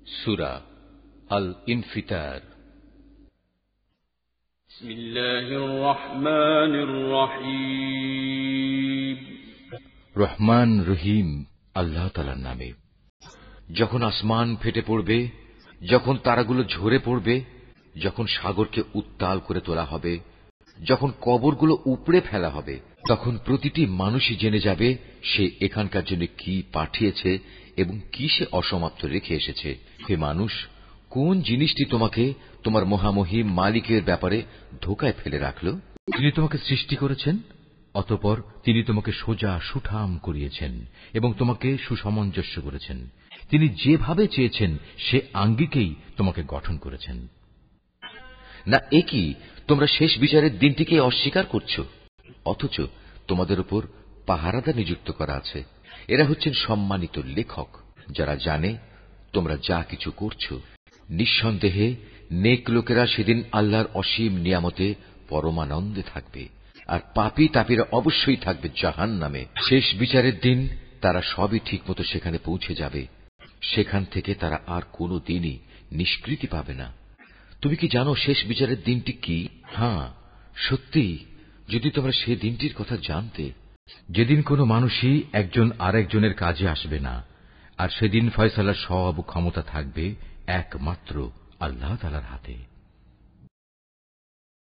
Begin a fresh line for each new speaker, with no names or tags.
সূরা আল ইনফিতার। বিসমিল্লাহির রহমানির রহিম। রহমান রহিম আল্লাহ তাআলার নামে। যখন আসমান ফেটে পড়বে, যখন তারাগুলো ঝরে পড়বে, যখন সাগরকে উত্তাল করে তোলা হবে, যখন কবরগুলো উপড়ে ফেলা হবে, তখন প্রতিটি মানুষই জেনে যাবে সে এখানকার জন্য কি পাঠিয়েছে এবং কি সে অসমাপ্ত রেখে এসেছে। হে মানুষ, কোন জিনিসটি তোমাকে তোমার মহামহিম মালিকের ব্যাপারে ধোঁকায় ফেলে রাখল? তিনি তোমাকে সৃষ্টি করেছেন, অতঃপর তিনি তোমাকে সোজা সুঠাম করিয়েছেন এবং তোমাকে সুসমঞ্জস্য করেছেন। তিনি যেভাবে চেয়েছেন সে আঙ্গিকেই তোমাকে গঠন করেছেন। না একই তোমরা শেষ বিচারের দিনটিকে অস্বীকার করছ, অথচ তোমাদের উপর পাহারাদার নিযুক্ত করা আছে। এরা হচ্ছেন সম্মানিত লেখক, যারা জানে তোমরা যা কিছু করছ। নিঃসন্দেহে নেক লোকেরা সেদিন আল্লাহর অসীম নিয়ামতে পরমানন্দে থাকবে, আর পাপী তাপীরা অবশ্যই থাকবে জাহান্নামে। শেষ বিচারের দিন তারা সবই ঠিকমতো সেখানে পৌঁছে যাবে, সেখান থেকে তারা আর কোনো দিনই নিষ্কৃতি পাবে না। তুমি কি জানো শেষ বিচারের দিনটি কি? হ্যাঁ, সত্যি, যদি তোমরা সে দিনটির কথা জানতে, যেদিন কোনো মানুষই একজন আরেকজনের কাজে আসবে না, আর সেদিন ফয়সালার সব ক্ষমতা থাকবে একমাত্র আল্লাহ তাআলার হাতে।